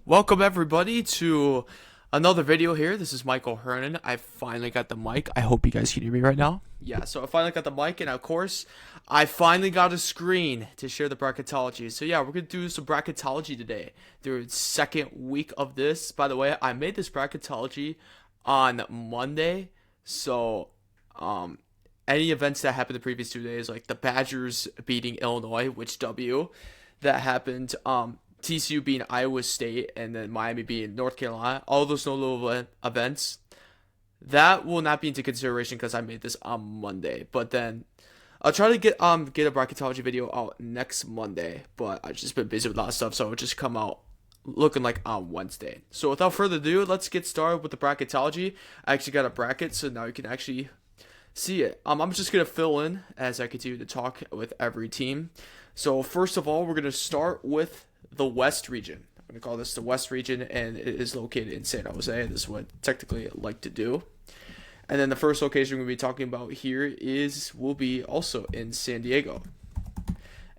Welcome everybody to another video here. This is Michael Hernan. I finally got the mic. I hope you guys can hear me right now. Yeah, so I finally got the mic, and of course, I finally got a screen to share the bracketology. So yeah, we're gonna do some bracketology today. The second week of this. By the way, I made this bracketology on Monday. So any events that happened the previous 2 days, like the Badgers beating Illinois, which W that happened, TCU being Iowa State, and then Miami being North Carolina, all those notable events, that will not be into consideration because I made this on Monday. But then I'll try to get a bracketology video out next Monday, but I've just been busy with a lot of stuff, so it'll just come out looking like on Wednesday. So without further ado, let's get started with the bracketology. I actually got a bracket, so now you can actually see it. I'm just gonna fill in as I continue to talk with every team. So first of all, we're gonna start with the West region. I'm gonna call this the West region, and it is located in San Jose. This is what technically I like to do. And then the first location we're gonna be talking about here will be also in San Diego.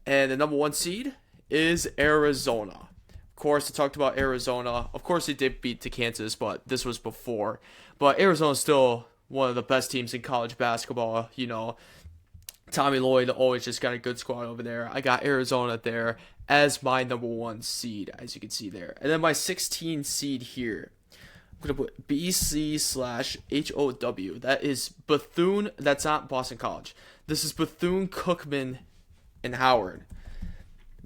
And the number one seed is Arizona. Of course, I talked about Arizona. Of course, they did beat to Kansas, but this was before. But Arizona is still one of the best teams in college basketball. Tommy Lloyd always just got a good squad over there. I got Arizona there as my number one seed, as you can see there. And then my 16 seed here, I'm going to put BC/HOW. That is Bethune. That's not Boston College. This is Bethune-Cookman and Howard.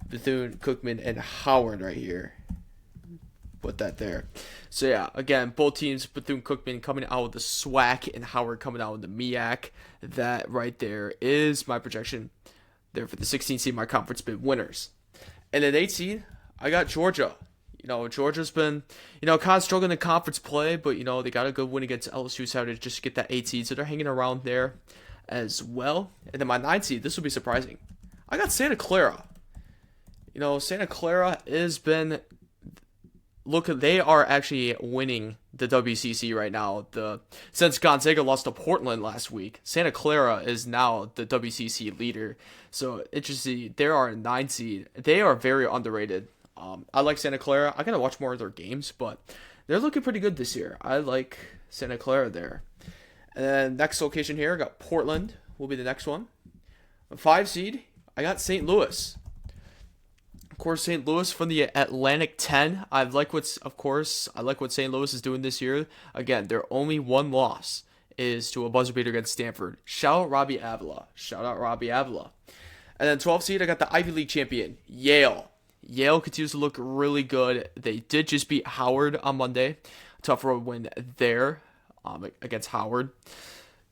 Bethune-Cookman and Howard right here. Put that there. So yeah, again, both teams, Bethune-Cookman coming out with the SWAC and Howard coming out with the MEAC. That right there is my projection there for the 16 seed, my conference bid winners. And at 8 seed, I got Georgia. Georgia's been, kind of struggling in conference play, but, they got a good win against LSU Saturday just to get that 8 seed. So they're hanging around there as well. And then my 9 seed, this will be surprising. I got Santa Clara. Santa Clara has been, look, they are actually winning the WCC right now. Since Gonzaga lost to Portland last week, Santa Clara is now the WCC leader. So interesting. They are a 9 seed. They are very underrated. I like Santa Clara. I gotta watch more of their games, but they're looking pretty good this year. I like Santa Clara there. And then next location here, I got Portland. Will be the next one. A 5 seed, I got St. Louis. Of course, St. Louis from the Atlantic 10. I like what St. Louis is doing this year. Again, their only one loss is to a buzzer beater against Stanford. Shout out Robbie Avila. And then 12 seed, I got the Ivy League champion, Yale. Yale continues to look really good. They did just beat Howard on Monday. Tough road win there against Howard,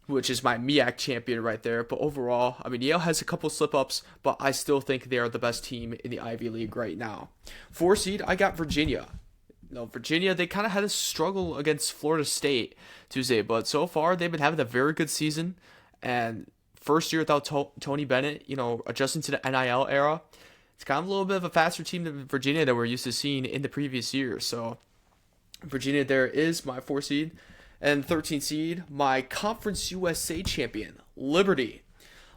which is my MEAC champion right there. But overall, Yale has a couple slip-ups, but I still think they are the best team in the Ivy League right now. 4 seed, I got Virginia. Virginia, they kind of had a struggle against Florida State Tuesday, but so far they've been having a very good season. And first year without Tony Bennett, adjusting to the NIL era, it's kind of a little bit of a faster team than Virginia that we're used to seeing in the previous year. So Virginia there is my 4 seed. And 13 seed, my Conference USA champion, Liberty.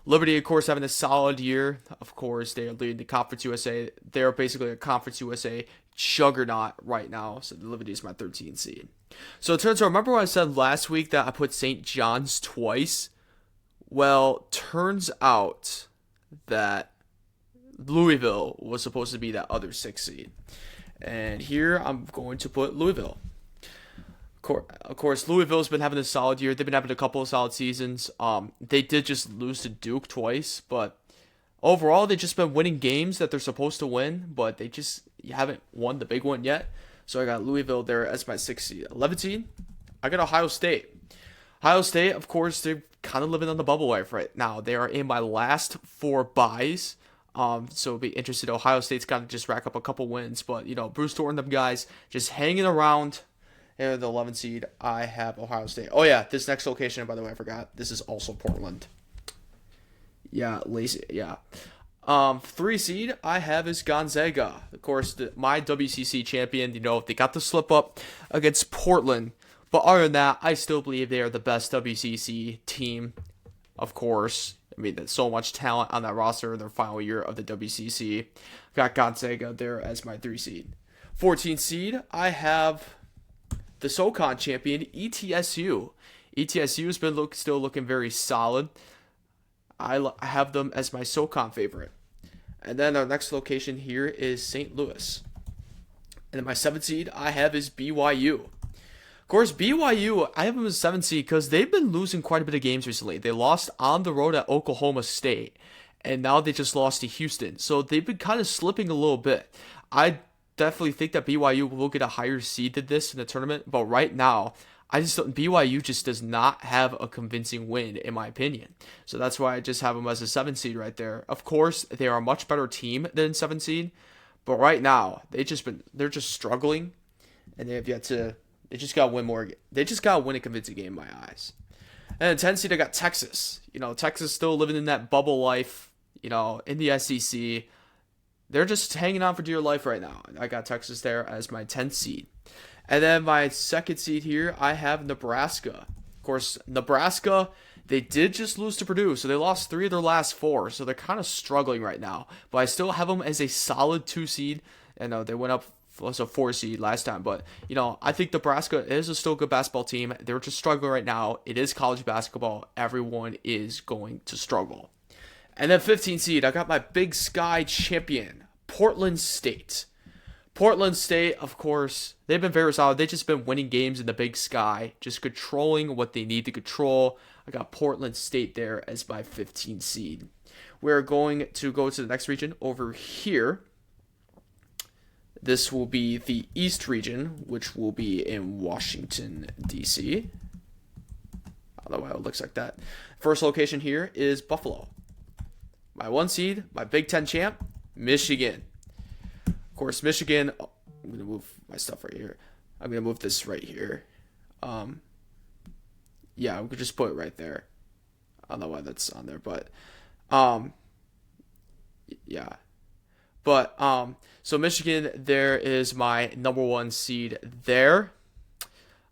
Liberty, of course, having a solid year. Of course, they are leading the Conference USA. They're basically a Conference USA juggernaut right now. So Liberty is my 13 seed. So it turns out, remember what I said last week that I put St. John's twice? Well, turns out that Louisville was supposed to be that other 6 seed. And here I'm going to put Louisville. Of course, Louisville's been having a solid year. They've been having a couple of solid seasons. They did just lose to Duke twice, but overall, they've just been winning games that they're supposed to win, but they just haven't won the big one yet. So I got Louisville there as my 6 seed. 11 seed, I got Ohio State. Ohio State, of course, they're kind of living on the bubble life right now. They are in my last 4 buys. So it'll be interesting. Ohio State's got to just rack up a couple wins, but Bruce Thornton, them guys just hanging around. And the 11 seed, I have Ohio State. Oh yeah, this next location, by the way, I forgot. This is also Portland. Yeah, lazy. Yeah. 3 seed I have is Gonzaga. Of course, my WCC champion. They got the slip up against Portland, but other than that, I still believe they are the best WCC team. Of course, there's so much talent on that roster in their final year of the WCC. Got Gonzaga there as my 3 seed. 14 seed, I have the SoCon champion, ETSU. ETSU has been still looking very solid. I have them as my SoCon favorite. And then our next location here is St. Louis. And then my 7th seed I have is BYU. Of course, BYU, I have them as 7th seed because they've been losing quite a bit of games recently. They lost on the road at Oklahoma State, and now they just lost to Houston. So they've been kind of slipping a little bit. I definitely think that BYU will get a higher seed than this in the tournament, but right now, BYU just does not have a convincing win, in my opinion. So that's why I just have them as a 7th seed right there. Of course, they are a much better team than 7th seed, but right now they're just struggling, and they just gotta win more. They just gotta win a convincing game in my eyes. And then 10 seed I got Texas. Texas still living in that bubble life. In the SEC, they're just hanging on for dear life right now. I got Texas there as my 10th seed. And then my 2nd seed here, I have Nebraska. Of course, Nebraska, they did just lose to Purdue, so they lost 3 of their last 4, so they're kind of struggling right now. But I still have them as a solid 2 seed. I know they went up as a 4 seed last time, but I think Nebraska is a still good basketball team. They're just struggling right now. It is college basketball. Everyone is going to struggle. And then 15 seed, I got my Big Sky champion, Portland State. Portland State, of course, they've been very solid. They've just been winning games in the Big Sky, just controlling what they need to control. I got Portland State there as my 15 seed. We're going to go to the next region over here. This will be the East region, which will be in Washington, D.C. I don't know why it looks like that. First location here is Buffalo. My 1 seed, my Big Ten champ, Michigan. Of course, Michigan. Oh, I'm going to move my stuff right here. I'm going to move this right here. Yeah, we could just put it right there. I don't know why that's on there, but yeah. But so Michigan, there is my number 1 seed there.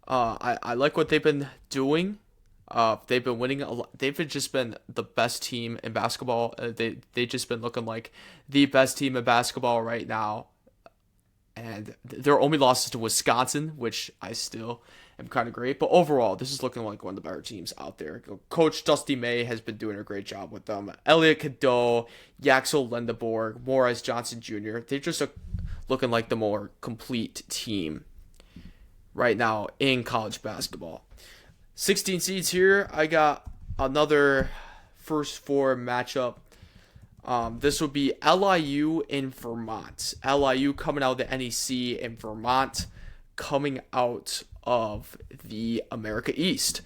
I like what they've been doing. They've been winning a lot. They've just been the best team in basketball. They just been looking like the best team in basketball right now. And their only losses to Wisconsin, which I still am kind of great. But overall, this is looking like one of the better teams out there. Coach Dusty May has been doing a great job with them. Elliot Cadeau, Yaxel Lendeborg, Morris Johnson Jr. They're just looking like the more complete team right now in college basketball. 16 seeds here. I got another first 4 matchup. This will be LIU in Vermont. LIU coming out of the NEC and Vermont coming out of the America East.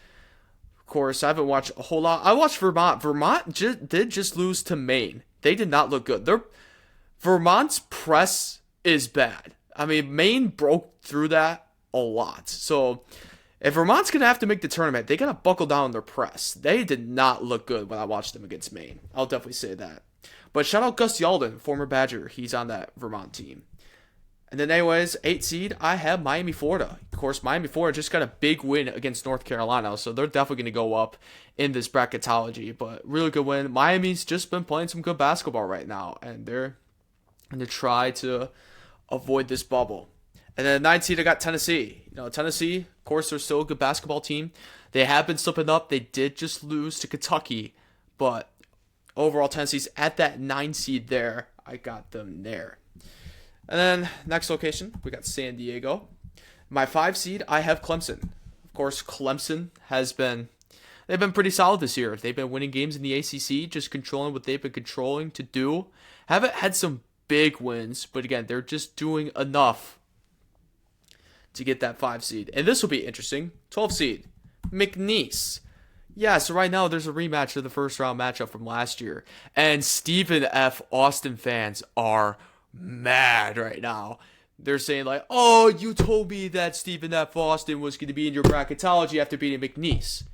Of course, I haven't watched a whole lot. I watched Vermont. Vermont did just lose to Maine. They did not look good. Vermont's press is bad. I mean, Maine broke through that a lot. So if Vermont's going to have to make the tournament, they got to buckle down on their press. They did not look good when I watched them against Maine. I'll definitely say that. But shout out Gus Yalden, former Badger. He's on that Vermont team. And then anyways, 8 seed, I have Miami, Florida. Of course, Miami, Florida just got a big win against North Carolina, so they're definitely going to go up in this bracketology. But really good win. Miami's just been playing some good basketball right now, and they're going to try to avoid this bubble. And then 9 seed, I got Tennessee. Tennessee, of course, they're still a good basketball team. They have been slipping up. They did just lose to Kentucky, but overall, Tennessee's at that 9 seed there. I got them there. And then next location, we got San Diego. My 5 seed, I have Clemson. Of course, Clemson they've been pretty solid this year. They've been winning games in the ACC, just controlling what they've been controlling to do. Haven't had some big wins, but again, they're just doing enough to get that 5 seed. And this will be interesting. 12 seed, McNeese. Yeah, so right now there's a rematch of the first round matchup from last year. And Stephen F. Austin fans are mad right now. They're saying like, oh, you told me that Stephen F. Austin was going to be in your bracketology after beating McNeese.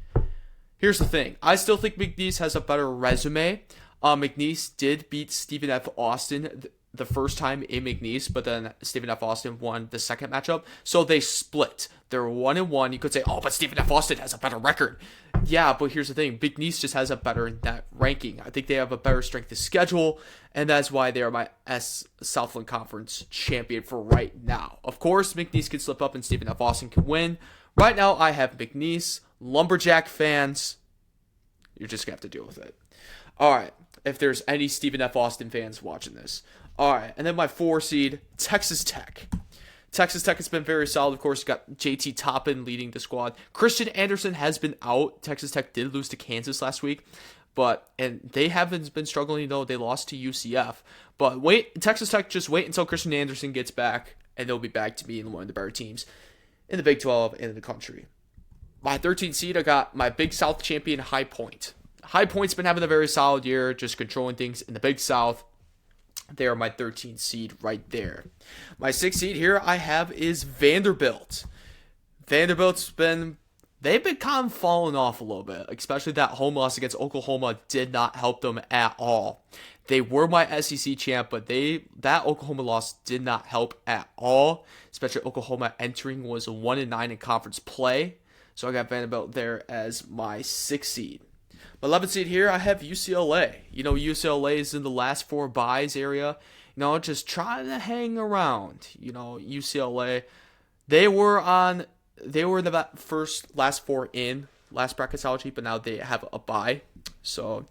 Here's the thing. I still think McNeese has a better resume. McNeese did beat Stephen F. Austin the first time in McNeese, but then Stephen F. Austin won the second matchup. So they split. They're 1-1. You could say, oh, but Stephen F. Austin has a better record. Yeah, but here's the thing. McNeese just has a better net ranking. I think they have a better strength of schedule, and that's why they are my Southland Conference champion for right now. Of course, McNeese could slip up and Stephen F. Austin can win. Right now, I have McNeese. Lumberjack fans, you're just going to have to deal with it. All right, if there's any Stephen F. Austin fans watching this. All right, and then my 4 seed, Texas Tech. Texas Tech has been very solid. Of course, you got JT Toppin leading the squad. Christian Anderson has been out. Texas Tech did lose to Kansas last week, and they haven't been struggling, though. They lost to UCF. But Texas Tech, just wait until Christian Anderson gets back, and they'll be back to being one of the better teams in the Big 12 and in the country. My 13th seed, I got my Big South champion, High Point. High Point's been having a very solid year, just controlling things in the Big South. They are my 13th seed right there. My 6th seed here I have is Vanderbilt. They've been kind of falling off a little bit, especially that home loss against Oklahoma did not help them at all. They were my SEC champ, but that Oklahoma loss did not help at all, especially Oklahoma entering was 1-9 in conference play. So I got Vanderbilt there as my 6th seed. My 11th seed here, I have UCLA. UCLA is in the last 4 buys area. Just trying to hang around. UCLA, they were in the last 4 in last Bracketology, but now they have a buy. So,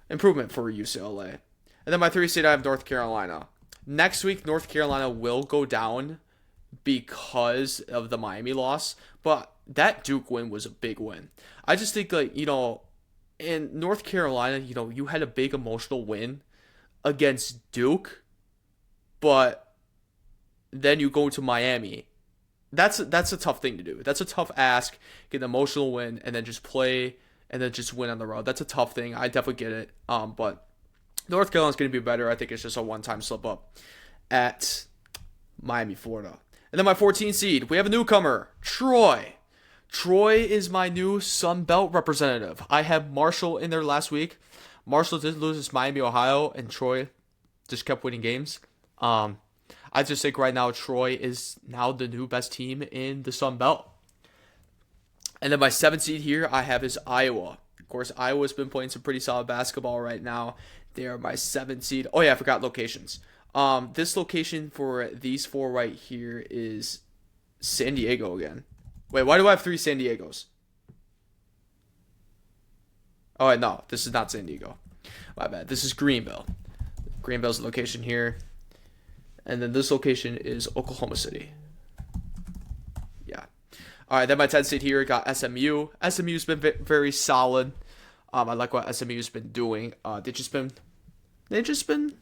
improvement for UCLA. And then my 3 seed, I have North Carolina. Next week, North Carolina will go down because of the Miami loss, but that Duke win was a big win. I just think, in North Carolina, you had a big emotional win against Duke, but then you go to Miami. That's a tough thing to do. That's a tough ask. Get an emotional win and then just play and then just win on the road. That's a tough thing. I definitely get it. But North Carolina's going to be better. I think it's just a one-time slip up at Miami, Florida. And then my 14th seed, we have a newcomer, Troy. Troy is my new Sun Belt representative. I have Marshall in there last week. Marshall did lose to Miami, Ohio, and Troy just kept winning games. I just think right now Troy is now the new best team in the Sun Belt. And then my 7th seed here I have is Iowa. Of course, Iowa's been playing some pretty solid basketball right now. They are my 7th seed. Oh yeah, I forgot locations. This location for these 4 right here is San Diego again. Wait, why do I have 3 San Diegos? Oh, wait, no. This is not San Diego. My bad. This is Greenville. Greenville's the location here. And then this location is Oklahoma City. Yeah. All right, then my 10th seed here got SMU. SMU's been very solid. I like what SMU's been doing. They've just been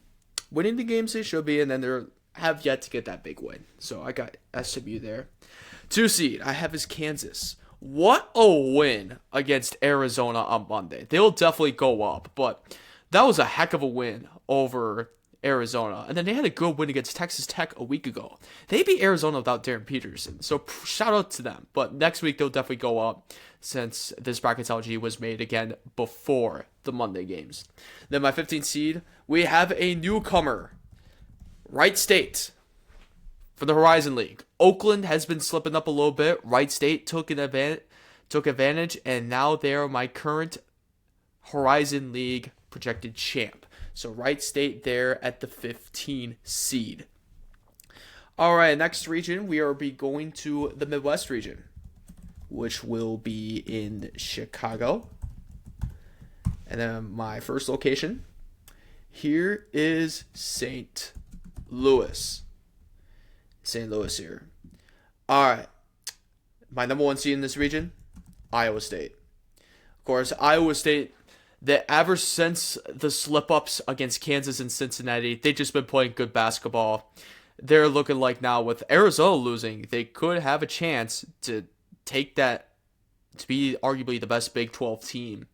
winning the games they should be, and then they have yet to get that big win. So I got SMU there. 2 seed, I have is Kansas. What a win against Arizona on Monday. They'll definitely go up, but that was a heck of a win over Arizona. And then they had a good win against Texas Tech a week ago. They beat Arizona without Darren Peterson, so shout out to them. But next week, they'll definitely go up since this bracketology was made again before the Monday games. Then my 15th seed, we have a newcomer, Wright State. For the Horizon League, Oakland has been slipping up a little bit. Wright State took advantage, and now they are my current Horizon League projected champ. So Wright State there at the 15 seed. All right, next region, we are going to the Midwest region, which will be in Chicago. And then my first location here is St. Louis. St. Louis here. All right. My number 1 seed in this region, Iowa State. Of course, Iowa State, ever since the slip-ups against Kansas and Cincinnati, they've just been playing good basketball. They're looking like now with Arizona losing, they could have a chance to take that to be arguably the best Big 12 team.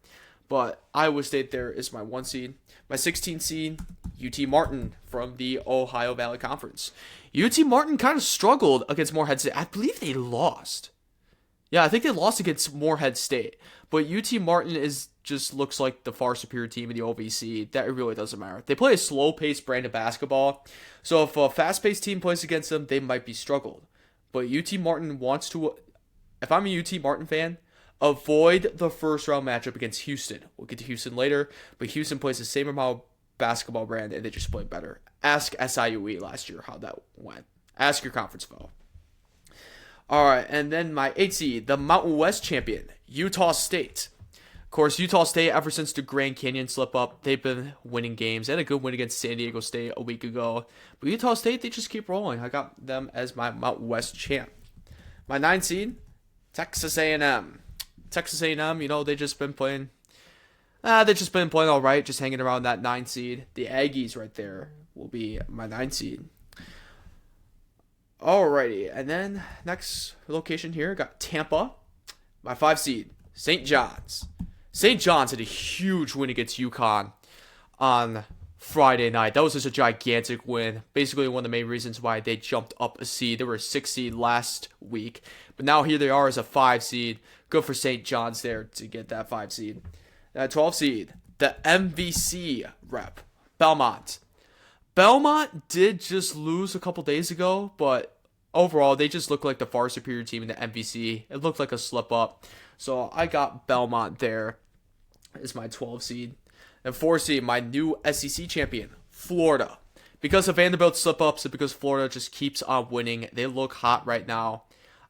But Iowa State there is my 1 seed. My 16th seed, UT Martin from the Ohio Valley Conference. UT Martin kind of struggled against Morehead State. I believe they lost. Yeah, I think they lost against Morehead State, but UT Martin is just looks like the far superior team in the OVC. That it really doesn't matter. They play a slow-paced brand of basketball, so if a fast-paced team plays against them, they might be struggled. But UT Martin wants to. If I'm a UT Martin fan, avoid the first round matchup against Houston. We'll get to Houston later, but Houston plays the same amount of basketball brand and they just play better. Ask SIUE last year how that went. Ask your conference foe. All right, and then my 8 seed, the Mountain West champion, Utah State. Of course, Utah State, ever since the Grand Canyon slip up, they've been winning games. They had a good win against San Diego State a week ago. But Utah State, they just keep rolling. I got them as my Mountain West champ. My 9 seed, Texas A&M. Texas A&M, they've just been playing. They've just been playing all right, just hanging around that 9 seed. The Aggies right there will be my 9 seed. Alrighty, and then next location here, got Tampa. My 5 seed, St. John's. St. John's had a huge win against UConn on Friday night. That was just a gigantic win. Basically one of the main reasons why they jumped up a seed. They were a 6 seed last week, but now here they are as a 5 seed. Good for St. John's there to get that 5 seed. 12 seed, the MVC rep, Belmont. Belmont did just lose a couple days ago, but overall, they just look like the far superior team in the MVC. It looked like a slip up. So I got Belmont there as my 12 seed. And 4 seed, my new SEC champion, Florida. Because of Vanderbilt's slip ups and because Florida just keeps on winning, they look hot right now.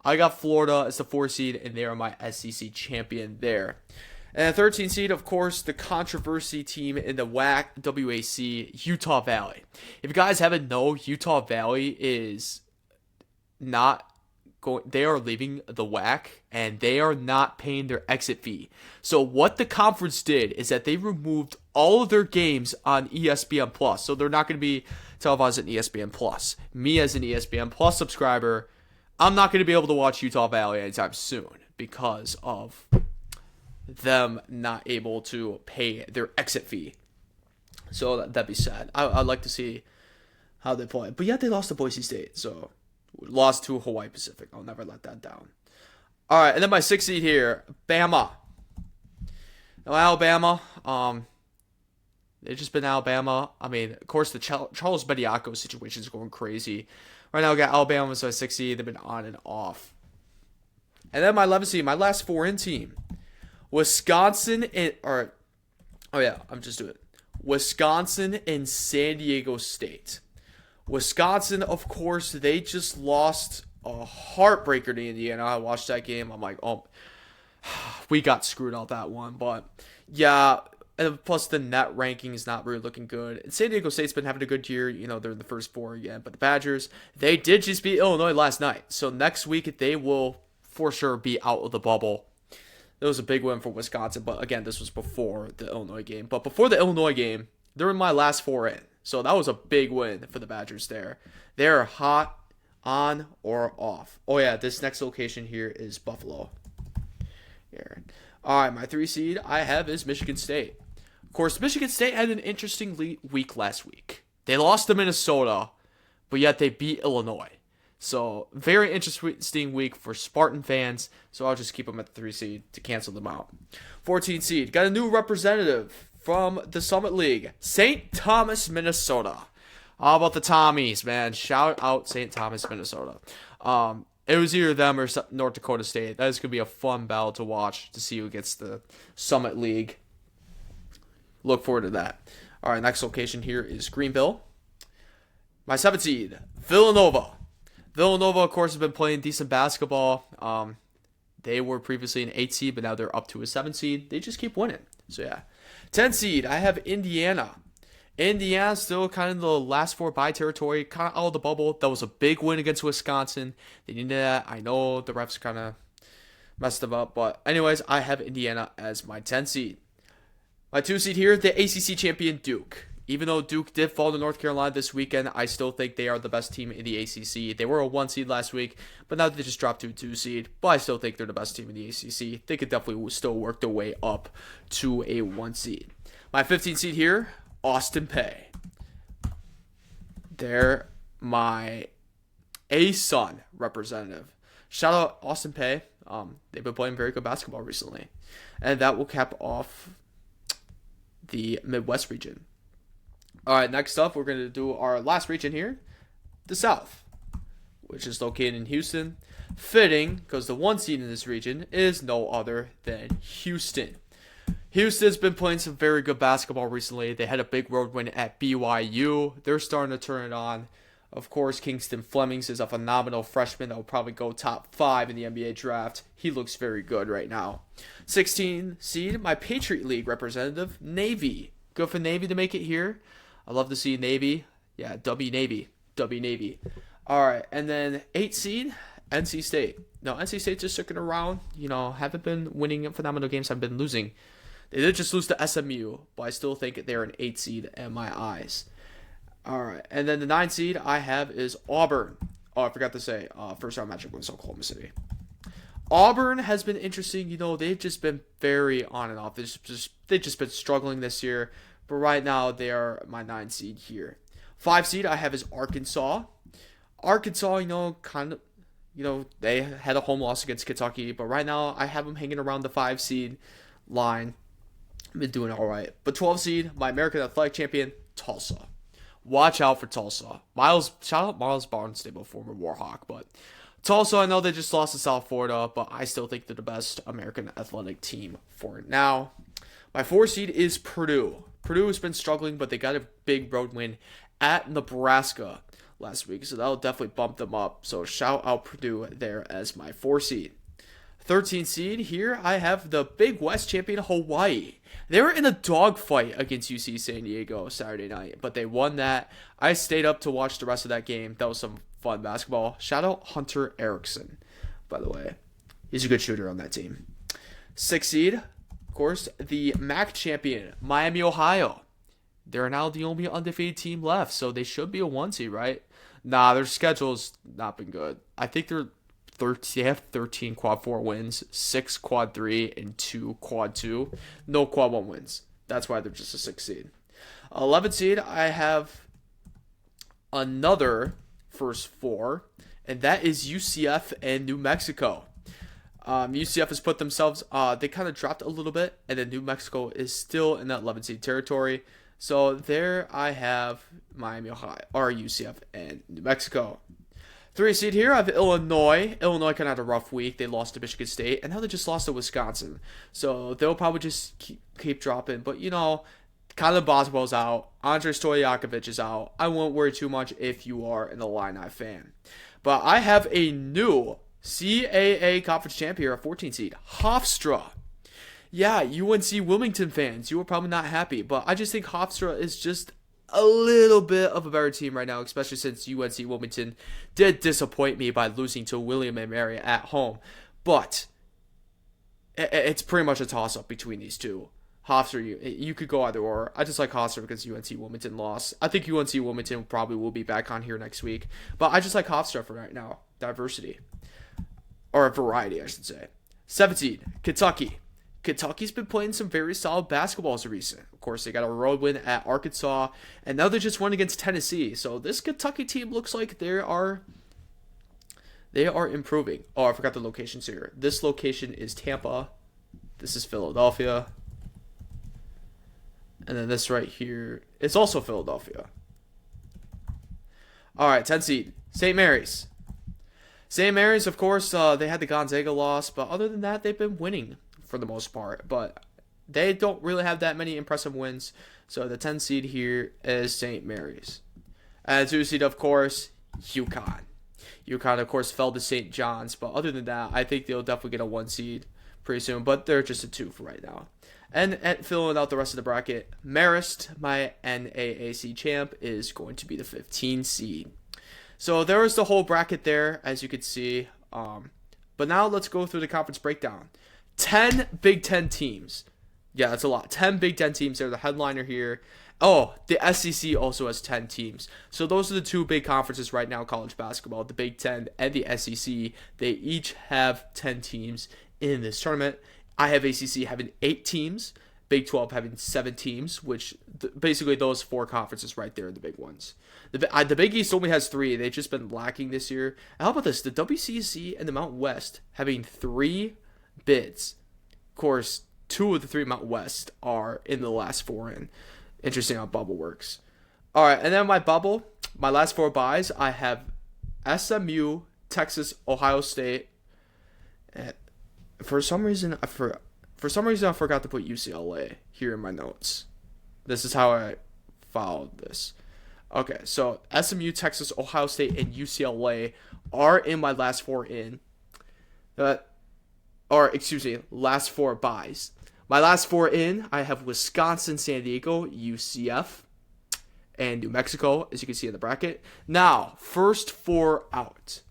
I got Florida as the 4 seed, and they are my SEC champion there. And the 13 seed, of course, the controversy team in the WAC, Utah Valley. If you guys haven't known, Utah Valley is not going. They are leaving the WAC, and they are not paying their exit fee. So what the conference did is that they removed all of their games on ESPN Plus. So they're not going to be televised on ESPN Plus. Me as an ESPN Plus subscriber, I'm not going to be able to watch Utah Valley anytime soon because of them not able to pay their exit fee. So that'd be sad. I'd like to see how they play. But yet they lost to Boise State. So lost to Hawaii Pacific. I'll never let that down. All right, and then my 6th seed here, Bama. Now Alabama, they've just been Alabama. I mean, of course, the Charles Bediako situation is going crazy. Right now, I got Alabama as my 6th seed. They've been on and off. And then my 11th seed, my last 4-in team. Wisconsin and Wisconsin and San Diego State. Wisconsin, of course, they just lost a heartbreaker to Indiana. I watched that game. I'm like, oh, we got screwed out that one. But yeah, and plus the net ranking is not really looking good. And San Diego State's been having a good year. They're in the first 4 again. But the Badgers, they did just beat Illinois last night. So next week they will for sure be out of the bubble. It was a big win for Wisconsin, but again, this was before the Illinois game. But before the Illinois game, they're in my last 4 in. So that was a big win for the Badgers there. They're hot on or off. Oh yeah, this next location here is Buffalo. Here. All right, my 3 seed I have is Michigan State. Of course, Michigan State had an interesting week last week. They lost to Minnesota, but yet they beat Illinois. So, very interesting week for Spartan fans. So, I'll just keep them at the 3 seed to cancel them out. 14 seed. Got a new representative from the Summit League. St. Thomas, Minnesota. How about the Tommies, man? Shout out St. Thomas, Minnesota. It was either them or North Dakota State. That is going to be a fun battle to watch to see who gets the Summit League. Look forward to that. All right, next location here is Greenville. My 7th seed, Villanova. Villanova, of course, has been playing decent basketball. They were previously an 8 seed, but now they're up to a 7 seed. They just keep winning. So, yeah. 10 seed, I have Indiana. Indiana still kind of in the last 4 bye territory, kind of out of the bubble. That was a big win against Wisconsin. They needed that. I know the refs kind of messed them up. But anyways, I have Indiana as my 10 seed. My 2 seed here, the ACC champion Duke. Even though Duke did fall to North Carolina this weekend, I still think they are the best team in the ACC. They were a 1 seed last week, but now they just dropped to a 2 seed. But I still think they're the best team in the ACC. They could definitely still work their way up to a 1 seed. My 15 seed here, Austin Peay. They're my ASUN representative. Shout out Austin Peay. They've been playing very good basketball recently. And that will cap off the Midwest region. All right, next up, we're going to do our last region here, the South, which is located in Houston. Fitting, because the 1 seed in this region is no other than Houston. Houston's been playing some very good basketball recently. They had a big road win at BYU. They're starting to turn it on. Of course, Kingston Flemings is a phenomenal freshman that will probably go top 5 in the NBA draft. He looks very good right now. 16 seed, my Patriot League representative, Navy. Good for Navy to make it here. I love to see Navy. Yeah, W Navy. W Navy. All right, and then 8 seed, NC State. No, NC State's just sticking around. Haven't been winning phenomenal games. I've been losing. They did just lose to SMU, but I still think they're an 8 seed in my eyes. All right, and then the 9 seed I have is Auburn. Oh, I forgot to say, first round matchup against Oklahoma City. Auburn has been interesting. They've just been very on and off. They've just been struggling this year, but right now they are my 9 seed here. 5 seed I have is Arkansas. Arkansas, they had a home loss against Kentucky, but right now I have them hanging around the 5 seed line. Been doing all right. But 12 seed, my American Athletic Champion, Tulsa. Watch out for Tulsa. Shout out Miles Barnstable, former Warhawk. But Tulsa, I know they just lost to South Florida, but I still think they're the best American athletic team for now. My 4 seed is Purdue. Purdue has been struggling, but they got a big road win at Nebraska last week, so that'll definitely bump them up. So shout out Purdue there as my 4 seed. 13 seed, here I have the Big West champion Hawaii. They were in a dogfight against UC San Diego Saturday night, but they won that. I stayed up to watch the rest of that game. That was some fun basketball. Shout out Hunter Erickson, by the way. He's a good shooter on that team. 6 seed, of course, the MAC champion, Miami, Ohio. They're now the only undefeated team left, so they should be a 1 seed, right? Nah, their schedule's not been good. I think they have 13 quad 4 wins, 6 quad 3, and 2 quad 2. No quad 1 wins. That's why they're just a 6 seed. 11 seed, I have another first 4, and that is UCF and New Mexico. UCF has put themselves, they kind of dropped a little bit, and then New Mexico is still in that 11 seed territory. So there I have Miami, Ohio, or UCF and New Mexico. 3 seed here, I have Illinois. Illinois kind of had a rough week. They lost to Michigan State, and now they just lost to Wisconsin. So they'll probably just keep dropping. But, Kyler Boswell's out. Andrei Stojakovic is out. I won't worry too much if you are an Illini fan. But I have a new CAA conference champion, a 14 seed, Hofstra. Yeah, UNC Wilmington fans, you are probably not happy, but I just think Hofstra is just a little bit of a better team right now, especially since UNC Wilmington did disappoint me by losing to William & Mary at home. But it's pretty much a toss-up between these two. Hofstra, you could go either or. I just like Hofstra because UNC Wilmington lost. I think UNC Wilmington probably will be back on here next week. But I just like Hofstra for right now. Diversity. Or variety, I should say. 7 seed, Kentucky. Kentucky's been playing some very solid basketball as of recent. Of course, they got a road win at Arkansas, and now they just won against Tennessee. So this Kentucky team looks like they are improving. Oh, I forgot the locations here. This location is Tampa. This is Philadelphia. And then this right here is also Philadelphia. All right, 10 seed, St. Mary's. St. Mary's, of course, they had the Gonzaga loss, but other than that, they've been winning for the most part, but they don't really have that many impressive wins. So the 10 seed here is St. Mary's. And 2 seed, of course, UConn. UConn, of course, fell to St. John's, but other than that, I think they'll definitely get a 1 seed pretty soon, but they're just a 2 for right now. And filling out the rest of the bracket, Marist, my NAAC champ, is going to be the 15 seed. So there is the whole bracket there, as you can see. But now let's go through the conference breakdown. 10 Big Ten teams. Yeah, that's a lot. 10 Big Ten teams. They're the headliner here. Oh, the SEC also has 10 teams. So those are the 2 big conferences right now, college basketball. The Big Ten and the SEC. They each have 10 teams in this tournament. I have ACC having 8 teams. Big 12 having 7 teams, which basically those 4 conferences right there are the big ones. The Big East only has 3. They've just been lacking this year. And how about this? The WCC and the Mountain West having 3 bids. Of course, 2 of the 3 Mountain West are in the last 4 in. Interesting how bubble works. All right, and then my bubble, my last 4 buys, I have SMU, Texas, Ohio State. And for some reason, I forgot to put UCLA here in my notes. This is how I followed this. Okay, so SMU, Texas, Ohio State, and UCLA are in my last 4 in. Last 4 buys. My last 4 in, I have Wisconsin, San Diego, UCF, and New Mexico, as you can see in the bracket. Now, first 4 out.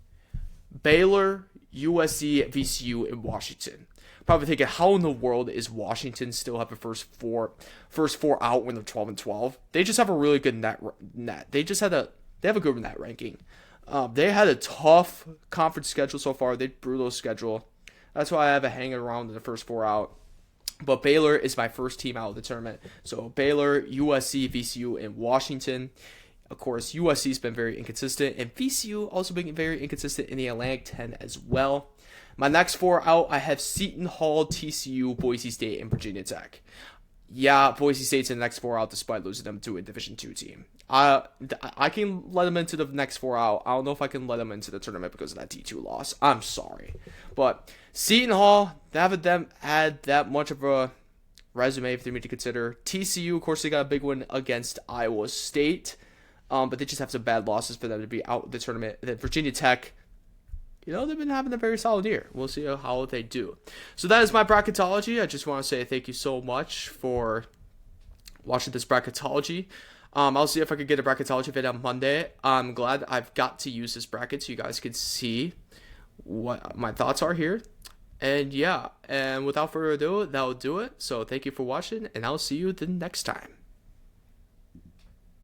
Baylor, USC, VCU, and Washington. Probably thinking, how in the world is Washington still have a first four out when they're 12-12? They just have a really good net. They have a good net ranking. They had a tough conference schedule so far. They brutal schedule. That's why I have it hanging around in the first 4 out. But Baylor is my first team out of the tournament. So Baylor, USC, VCU, and Washington. Of course, USC's been very inconsistent, and VCU also been very inconsistent in the Atlantic 10 as well. My next 4 out, I have Seton Hall, TCU, Boise State, and Virginia Tech. Yeah, Boise State's in the next 4 out despite losing them to a Division II team. I can let them into the next 4 out. I don't know if I can let them into the tournament because of that D2 loss. I'm sorry. But Seton Hall, they haven't had that much of a resume for me to consider. TCU, of course, they got a big one against Iowa State. But they just have some bad losses for them to be out of the tournament. And then Virginia Tech, they've been having a very solid year. We'll see how they do. So that is my bracketology. I just want to say thank you so much for watching this bracketology. I'll see if I can get a bracketology video on Monday. I'm glad I've got to use this bracket so you guys can see what my thoughts are here. And yeah, and without further ado, that'll do it. So thank you for watching, and I'll see you the next time.